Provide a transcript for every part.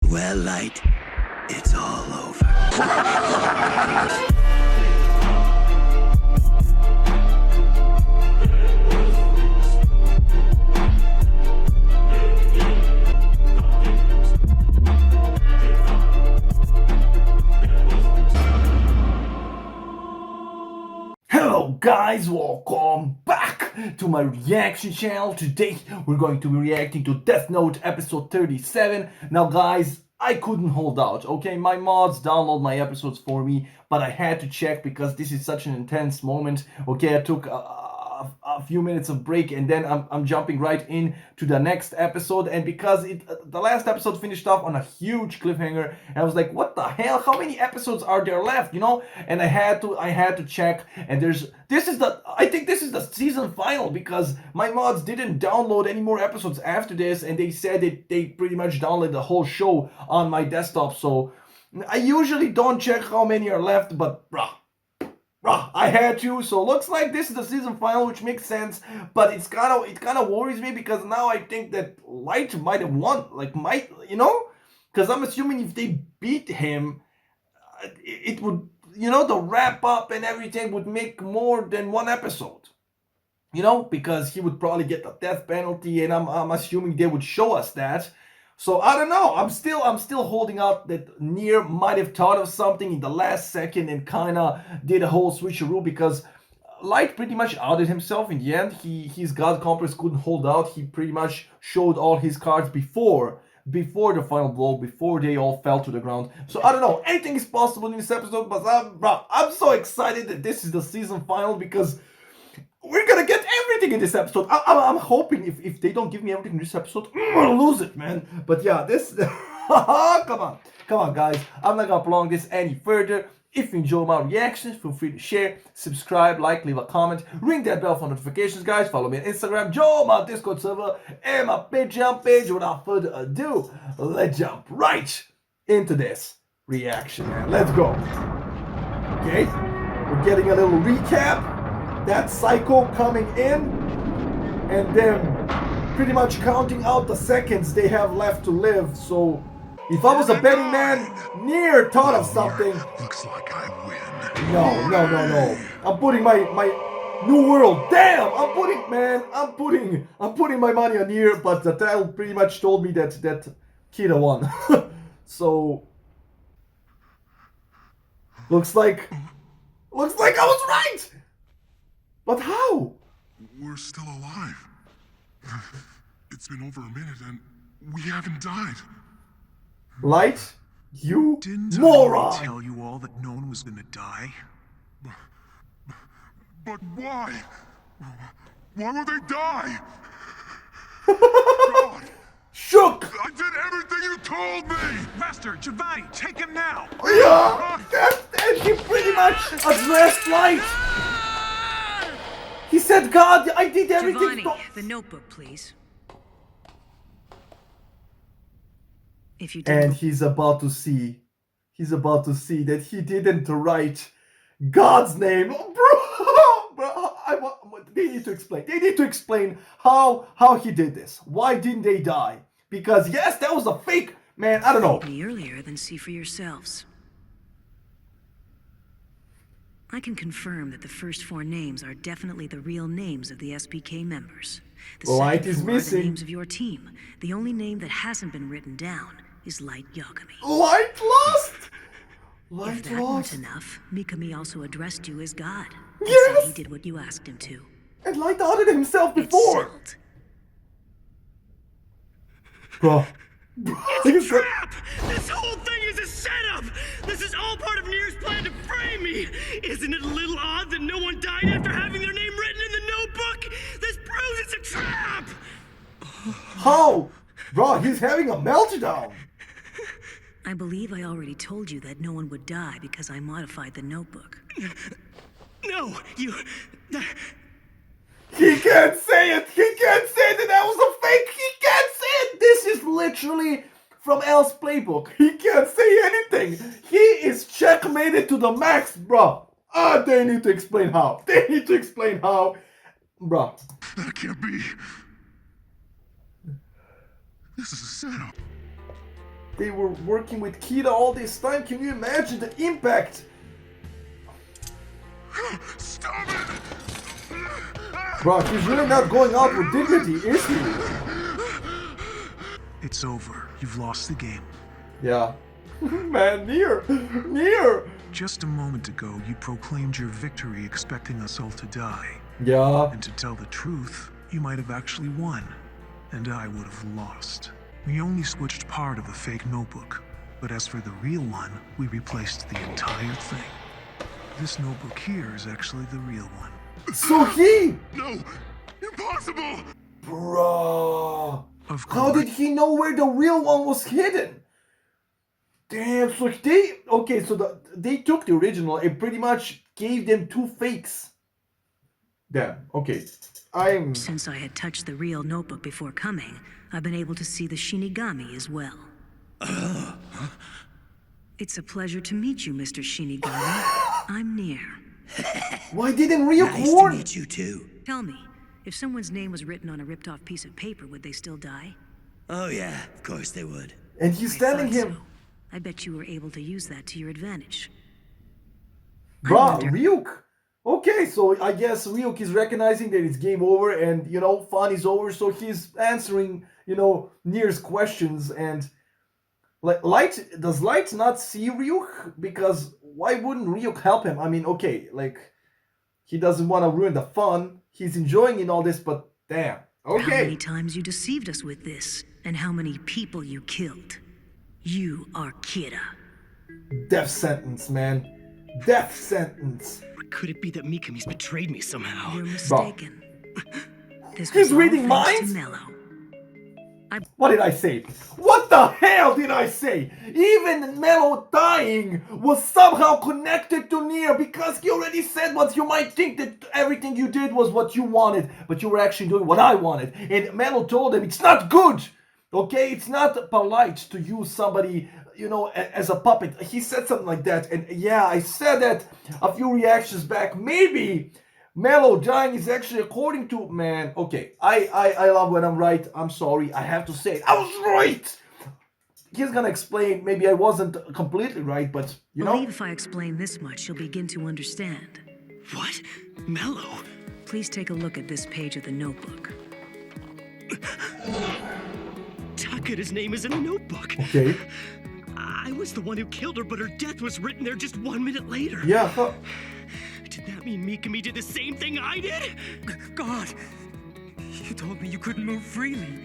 Well, Light, it's all over. Hello guys, welcome back to my reaction channel. Today we're going to be reacting to Death Note episode 37. Now guys, I couldn't hold out, okay? My mods download my episodes for me, but I had to check because this is such an intense moment. Okay, I took a few minutes of break and then I'm jumping right in to the next episode, and because the last episode finished off on a huge cliffhanger and I was like, what the hell, how many episodes are there left, you know? And I had to check, and I think this is the season final because my mods didn't download any more episodes after this, and they said that they pretty much downloaded the whole show on my desktop. So I usually don't check how many are left, but bruh, I had to. So looks like this is the season final, which makes sense, but it kind of worries me because now I think that Light might have won, because I'm assuming if they beat him, it would, the wrap up and everything would make more than one episode, because he would probably get the death penalty, and I'm assuming they would show us that. So I don't know. I'm still holding out that Nier might have thought of something in the last second and kind of did a whole switcheroo, because Light pretty much outed himself in the end. His God Complex couldn't hold out. He pretty much showed all his cards before the final blow, before they all fell to the ground. So I don't know. Anything is possible in this episode, but I'm so excited that this is the season final because we're gonna get everything in this episode. I'm hoping if they don't give me everything in this episode, I'm gonna lose it, man. But yeah, this... Come on, guys. I'm not gonna prolong this any further. If you enjoy my reactions, feel free to share, subscribe, like, leave a comment, ring that bell for notifications, guys. Follow me on Instagram, join my Discord server, and my Patreon page. Without further ado, let's jump right into this reaction, man. Let's go. Okay, we're getting a little recap. That Psycho coming in, and then pretty much counting out the seconds they have left to live. So if I was a betting man, Nier thought of something. Looks like I win. No. I'm putting my New World. Damn, I'm putting my money on Nier, but the title pretty much told me that Kira won. So looks like I was right. But how? We're still alive. It's been over a minute and we haven't died. Light, you Didn't moron! I tell you all that no one was gonna die? But why? Why would they die? God, Shook! I did everything you told me! Master, Giovanni, take him now! Yeah! And he pretty much addressed Light! He said, God, I did everything. Giovanni, the notebook, please. If you didn't... And he's about to see that he didn't write God's name. Bro, they need to explain. They need to explain how he did this. Why didn't they die? Because yes, that was a fake, man, I don't know. Me earlier than see for yourselves. I can confirm that the first four names are definitely the real names of the SPK members. The Light second is four are missing. the names of your team. The only name that hasn't been written down is Light Yagami. Light lost. If Light that lost. weren't enough, Mikami also addressed you as God. And Yes! said he did what you asked him to. And Light outed himself It's before. settled. Bro. It's a trap! This whole thing is a setup! This is all part of Nier's plan to frame me! Isn't it a little odd that no one died after having their name written in the notebook? This proves it's a trap! How? Bro, he's having a meltdown. I believe I already told you that no one would die because I modified the notebook. No, you... He can't say it. He can't say that was a fake. He can't say it. This is literally from L's playbook. He can't say anything. He is checkmated to the max, bro. They need to explain how. They need to explain how. Bro. That can't be. This is a setup. they were working with Kira all this time. Can you imagine the impact? Stop it! Bro, he's really not going out with dignity, is he? It's over. You've lost the game. Yeah. Man, near. Just a moment ago, you proclaimed your victory expecting us all to die. Yeah. And to tell the truth, you might have actually won, and I would have lost. We only switched part of the fake notebook, but as for the real one, we replaced the entire thing. This notebook here is actually the real one. So he... No! Impossible! Bro. Of course. How did he know where the real one was hidden? Damn, so they... Okay, so they took the original and pretty much gave them two fakes. Damn, okay. Since I had touched the real notebook before coming, I've been able to see the Shinigami as well. It's a pleasure to meet you, Mr. Shinigami. I'm near. Why didn't Ryuk Nice to warn? meet you too. Tell me, if someone's name was written on a ripped-off piece of paper, would they still die? Oh yeah, of course they would. And he's I telling thought him... so. I bet you were able to use that to your advantage. I Bruh, wonder- Ryuk. Okay, so I guess Ryuk is recognizing that it's game over and, you know, fun is over, so he's answering, you know, Nier's questions. And does Light not see Ryuk? Because why wouldn't Ryuk help him? I mean, okay, like, he doesn't want to ruin the fun. He's enjoying in all this, but damn. How many Okay. times you deceived us with this, and how many people you killed. You are Kira. Death sentence, man. Death sentence. Or could it be that Mikami's betrayed me somehow? You're mistaken. This He's was all reading thanks minds? to Mello. What did I say? What the hell did I say? Even Mello dying was somehow connected to Nier because he already said once you might think that everything you did was what you wanted, but you were actually doing what I wanted. And Mello told him it's not good. Okay, it's not polite to use somebody, you know, as a puppet. He said something like that. And yeah, I said that a few reactions back. Maybe Mello dying is actually according to... Man, okay. I love when I'm right. I'm sorry. I have to say it. I was right! He's gonna explain. Maybe I wasn't completely right, but, you know... Believe if I explain this much, you'll begin to understand. What? Mello? Please take a look at this page of the notebook. Takada's name is in the notebook. Okay. I was the one who killed her, but her death was written there just 1 minute later. Yeah, huh. Did that mean Mikami did the same thing I did? God, you told me you couldn't move freely.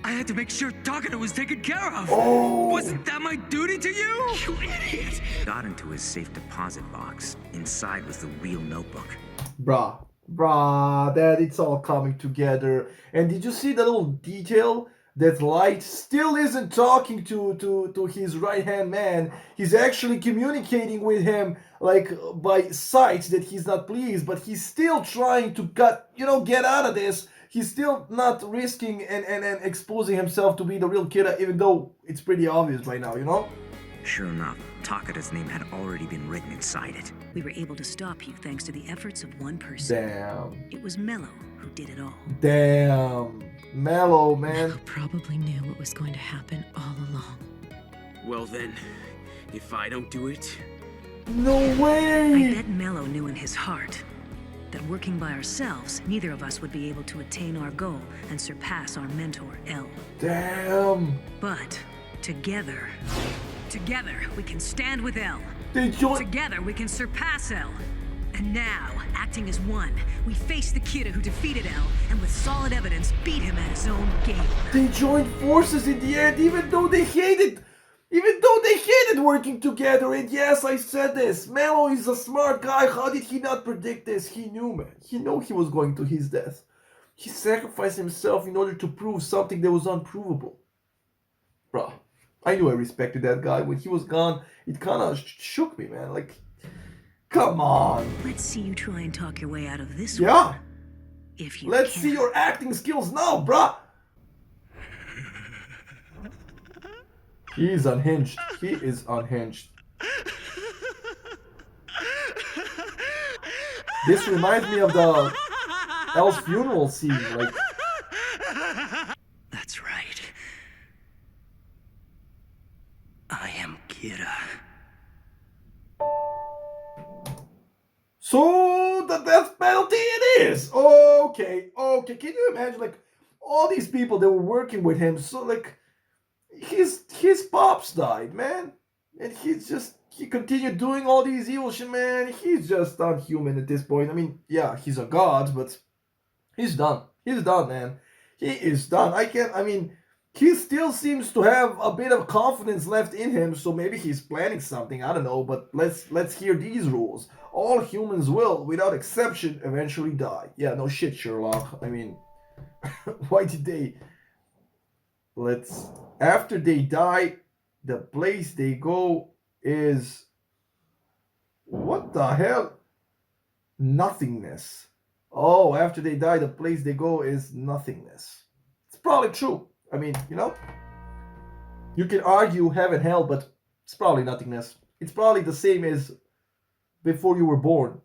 I had to make sure Takada was taken care of. Oh. Wasn't that my duty to you? You idiot! Got into his safe deposit box. Inside was the real notebook. Bruh, that it's all coming together. And did you see the little detail? That Light still isn't talking to his right-hand man. He's actually communicating with him, like, by sight that he's not pleased, but he's still trying to get out of this. He's still not risking and exposing himself to be the real Kira, even though it's pretty obvious by now, you know? Sure enough, Takada's name had already been written inside it. We were able to stop you thanks to the efforts of one person. Damn. It was Mello who did it all. Damn. Mellow, man. Probably knew what was going to happen all along. Well then, if I don't do it... No I way! bet Mello knew in his heart that working by ourselves, neither of us would be able to attain our goal and surpass our mentor, L. Damn. But together we can stand with L. They joined. Together we can surpass L. And now, acting as one, we face the Kira who defeated L, and with solid evidence, beat him at his own game. They joined forces in the end, even though they hated working together. And yes, I said this. Mello is a smart guy. How did he not predict this? He knew, man. He knew he was going to his death. He sacrificed himself in order to prove something that was unprovable. Bruh, I knew I respected that guy. When he was gone, it kind of shook me, man. Like, come on. Let's see you try and talk your way out of this Yeah. one. If you Let's can. see your acting skills now, bruh. He's unhinged. He is unhinged. This reminds me of the Elle's funeral scene. Like, That's right. Kira. So the death penalty it is. Okay. Can you imagine, like, all these people that were working with him? So, like, his pops died, man, and he continued doing all these evil shit, man. He's just unhuman at this point. I mean, yeah, he's a god, but he's done. He's done, man. He is done. I mean, he still seems to have a bit of confidence left in him, so maybe he's planning something. I don't know, but let's hear these rules. All humans will, without exception, eventually die. Yeah, no shit, Sherlock. I mean, why did they? After they die, the place they go is, what the hell? Nothingness. Oh, after they die, the place they go is nothingness. It's probably true. I mean, you know, you can argue heaven, hell, but it's probably nothingness. It's probably the same as before you were born.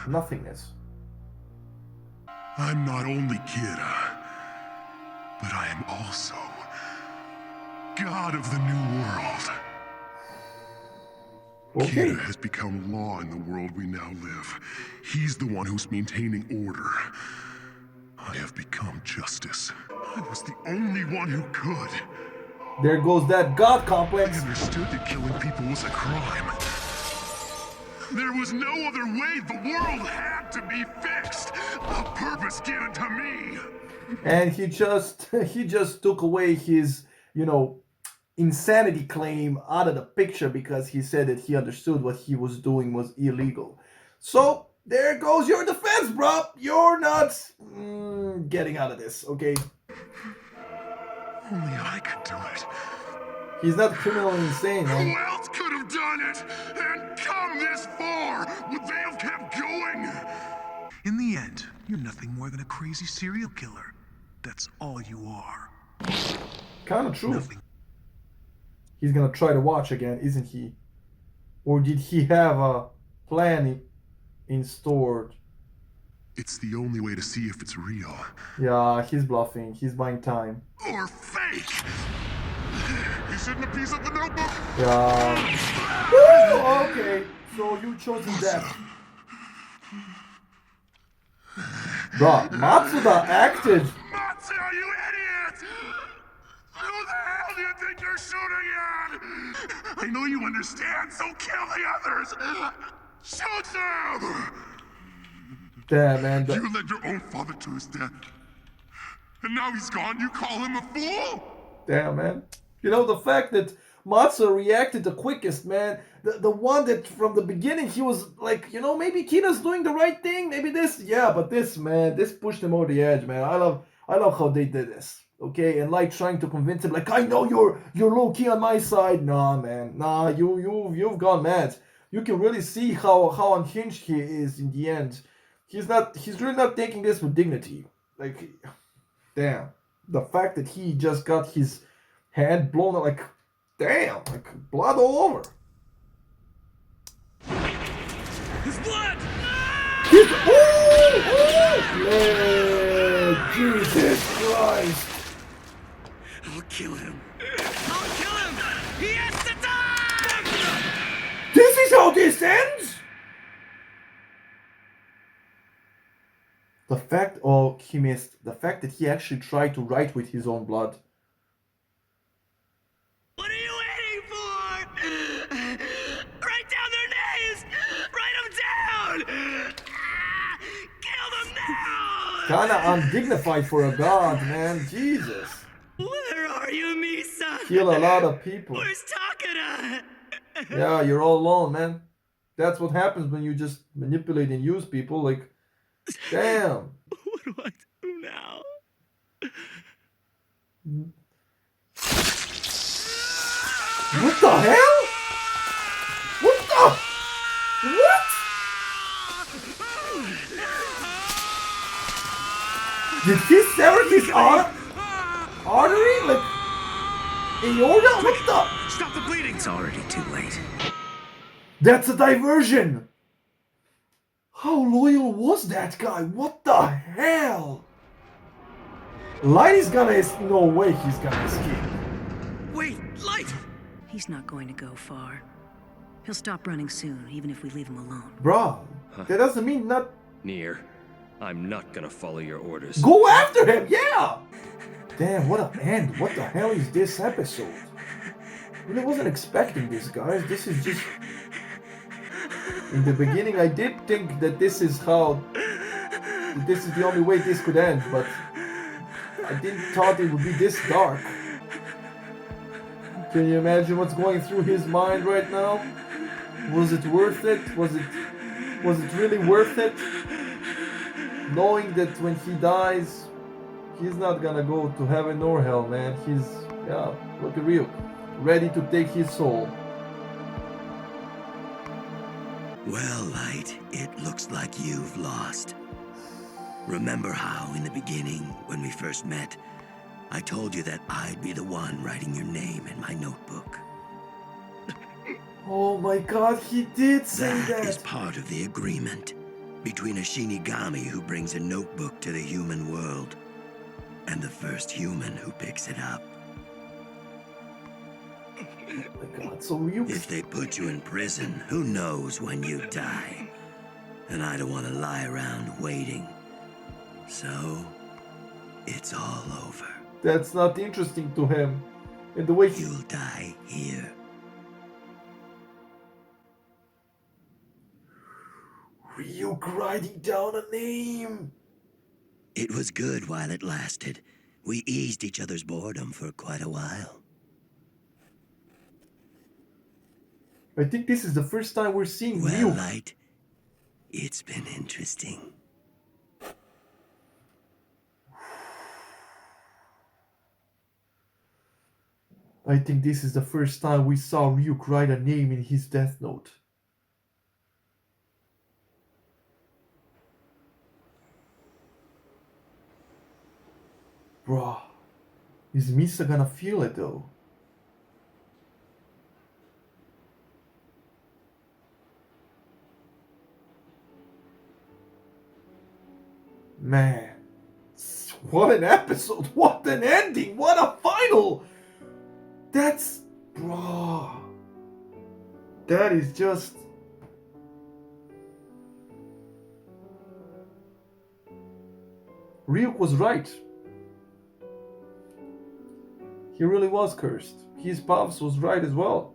Nothingness. I'm not only Kira, but I am also God of the New World. Okay. Kira has become law in the world we now live. He's the one who's maintaining order. I have become justice. I was the only one who could. There goes that God I complex. understood that killing people was a crime. There was no other way the world had to be fixed. A purpose given to me. And he just took away his, insanity claim out of the picture because he said that he understood what he was doing was illegal. So there goes your defense, bro. You're not getting out of this, okay? Only I could do it. He's not criminally insane, Who man. else could have done it and come this far? Would they have kept going? In the end, you're nothing more than a crazy serial killer. That's all you are. Kind of true. Nothing. He's gonna try to watch again, isn't he? Or did he have a plan in store? It's the only way to see if it's real. Yeah, he's bluffing. He's buying time. Or fake! He's hidden a piece of the notebook! Yeah. Woo! Okay, so you chosen that. Bro, Matsuda acted. Matsu, you idiot! Who the hell do you think you're shooting at? I know you understand, so kill the others! Shoot them! Damn, man. You led your own father to his death. And now he's gone, you call him a fool? Damn, man. You know, the fact that Matsu reacted the quickest, man. The one that from the beginning he was like, maybe Kira's doing the right thing. Maybe this. Yeah, but this, man, this pushed him over the edge, man. I love how they did this. Okay, and like trying to convince him, like, I know you're low key on my side. Nah, man. Nah, you've gone mad. You can really see how unhinged he is in the end. He's really not taking this with dignity. Like, damn. The fact that he just got his hand blown out, like, damn, like blood all over. His blood! Yeah, Jesus Christ. I'll kill him. I'll kill him! He has to die! This is how this ends? He missed. The fact that he actually tried to write with his own blood. What are you waiting for? Write down their names! Write them down! Kill them now! Kinda undignified for a god, man. Jesus. Where are you, Misa? Kill a lot of people. Where's Takara? Yeah, you're all alone, man. That's what happens when you just manipulate and use people, like, damn. What do I do now? What the hell? What? Did he sever his artery? Like, aorta? What the? Stop the bleeding! It's already too late. That's a diversion! How loyal was that guy? What the hell? Light is gonna... No way he's gonna escape. Wait, Light! He's not going to go far. He'll stop running soon, even if we leave him alone. Bruh, that doesn't mean not... Nier, I'm not gonna follow your orders. Go after him, yeah! Damn, what an end. What the hell is this episode? Really wasn't expecting this, guys. This is just... In the beginning, I did think that this is how... This is the only way this could end, but... I didn't thought it would be this dark. Can you imagine what's going through his mind right now? Was it worth it? Was it really worth it? Knowing that when he dies, he's not gonna go to heaven or hell, man. He's, yeah, look at Ryuk, ready to take his soul. Well, Light, it looks like you've lost. Remember how, in the beginning, when we first met, I told you that I'd be the one writing your name in my notebook? Oh my god, he did say that! That is part of the agreement between a Shinigami who brings a notebook to the human world and the first human who picks it up. Oh my god, so Ryuk... If they put you in prison, who knows when you die? And I don't want to lie around waiting. So, it's all over. That's not interesting to him. And the way he... You'll die here. Ryuk writing down a name! It was good while it lasted. We eased each other's boredom for quite a while. I think this is the first time we're seeing Well, Ryuk. Light, it's been interesting. I think this is the first time we saw Ryuk write a name in his death note. Bruh, is Misa gonna feel it though? Man, what an episode, what an ending, what a final! That's, bruh, that is just... Ryuk was right. He really was cursed. His Pops was right as well.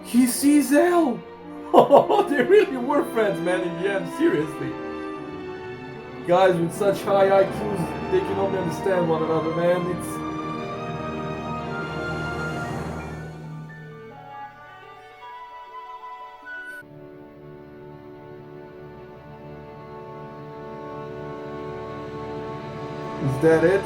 He sees L! Oh, they really were friends, man, in the end, seriously. Guys with such high IQs, they can only understand one another, man. It's... Is that it?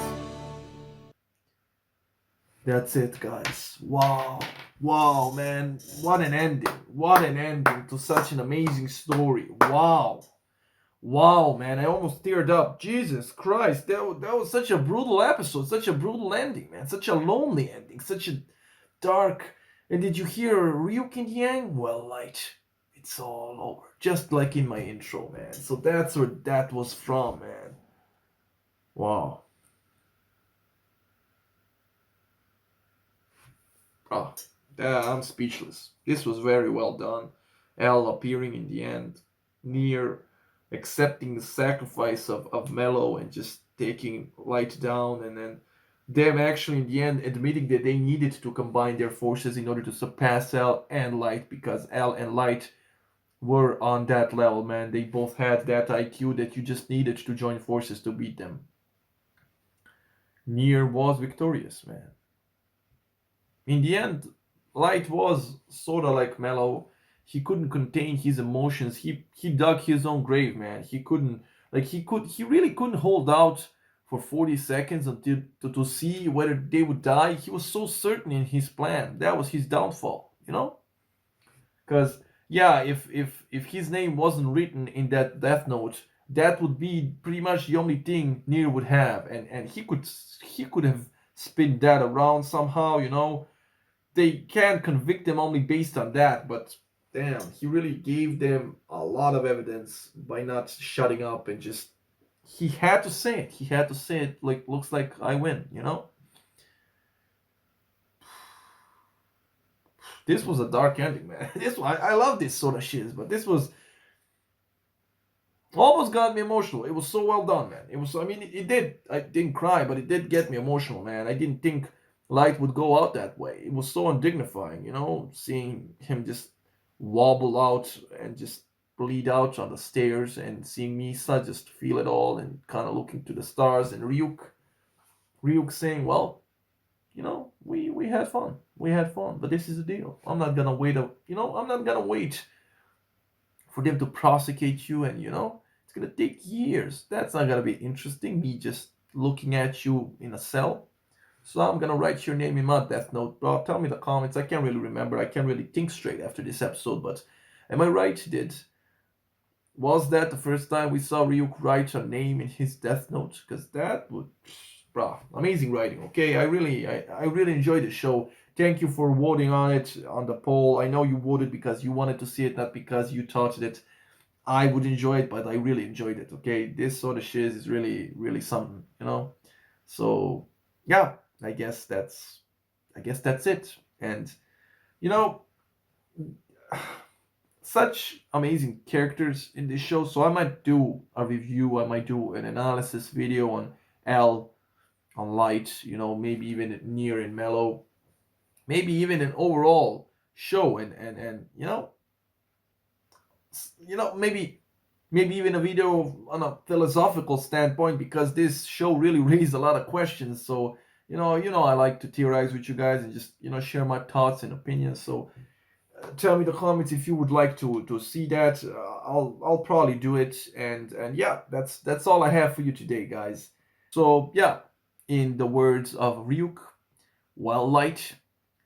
That's it, guys. Wow. Wow, man. What an ending. What an ending to such an amazing story. Wow. Wow, man. I almost teared up. Jesus Christ. That was such a brutal episode. Such a brutal ending, man. Such a lonely ending. Such a dark... And did you hear Ryuk in the end? Well, Light, it's all over. Just like in my intro, man. So that's where that was from, man. Wow. Oh, I'm speechless. This was very well done. L appearing in the end, Nier accepting the sacrifice of Mello and just taking Light down, and then them actually in the end admitting that they needed to combine their forces in order to surpass L and Light, because L and Light were on that level, man. They both had that IQ that you just needed to join forces to beat them. Nier was victorious, man. In the end, Light was sort of like Mello. He couldn't contain his emotions. He dug his own grave, man. He really couldn't hold out for 40 seconds until to see whether they would die. He was so certain in his plan. That was his downfall, you know? Because yeah, if his name wasn't written in that death note, that would be pretty much the only thing Nier would have, and he could have spin that around somehow, you know. They can't convict them only based on that, but damn, he really gave them a lot of evidence by not shutting up and just he had to say it. He had to say it. Like, looks like I win, you know. This was a dark ending, man. I love this sort of shit, but this was almost got me emotional. It was so well done, man. It was. I mean, it did. I didn't cry, but it did get me emotional, man. I didn't think Light would go out that way. It was so undignifying, you know, seeing him just wobble out and just bleed out on the stairs, and seeing Misa just feel it all and kind of looking to the stars, and Ryuk saying, "Well, you know, we had fun. We had fun, but this is the deal. I'm not gonna wait. I'm not gonna wait for them to prosecute you, and it's gonna take years. That's not gonna be interesting. Me just looking at you in a cell. So I'm gonna write your name in my death note, bro. Tell me in the comments. I can't really remember. I can't really think straight after this episode. But am I right? Was that the first time we saw Ryuk write a name in his death note? Because that would, bro, amazing writing. Okay, I really enjoyed the show. Thank you for voting on it on the poll. I know you voted because you wanted to see it, not because you thought that I would enjoy it, but I really enjoyed it. Okay, this sort of shit is really, really something, you know. So yeah, I guess that's it. And you know, such amazing characters in this show. So I might do a review. I might do an analysis video on L, on Light. You know, maybe even Near and Mellow. Maybe even an overall show, and maybe even a video on a philosophical standpoint, because this show really raised a lot of questions. So I like to theorize with you guys and just share my thoughts and opinions. So tell me in the comments if you would like to see that. I'll probably do it, and yeah, that's all I have for you today, guys. So yeah, in the words of Ryuk, well, Light,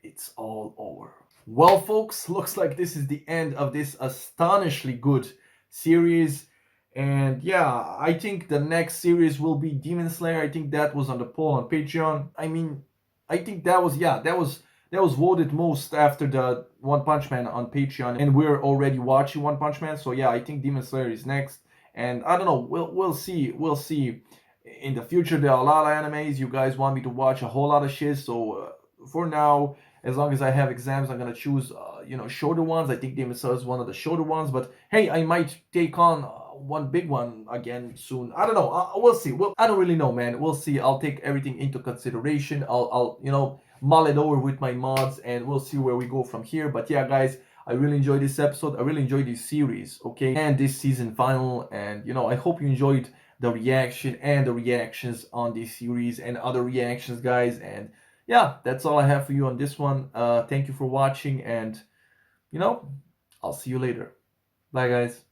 it's all over. Well, folks, looks like this is the end of this astonishingly good series. And yeah, I think the next series will be Demon Slayer. I think that was on the poll on Patreon. I mean, I think that was voted most after the One Punch Man on Patreon, and we're already watching One Punch Man. So yeah, I think Demon Slayer is next. And I don't know, we'll see in the future. There are a lot of animes you guys want me to watch, a whole lot of shit. So for now, as long as I have exams, I'm gonna choose shorter ones. I think Demon Slayer is one of the shorter ones, but hey, I might take on one big one again soon. I don't know. We'll see. I don't really know, man. We'll see. I'll take everything into consideration. I'll mull it over with my mods, and we'll see where we go from here. But yeah, guys, I really enjoyed this episode. I really enjoyed this series, okay, and this season final. And I hope you enjoyed the reaction and the reactions on this series and other reactions, guys. And yeah, that's all I have for you on this one. Thank you for watching, and I'll see you later. Bye, guys.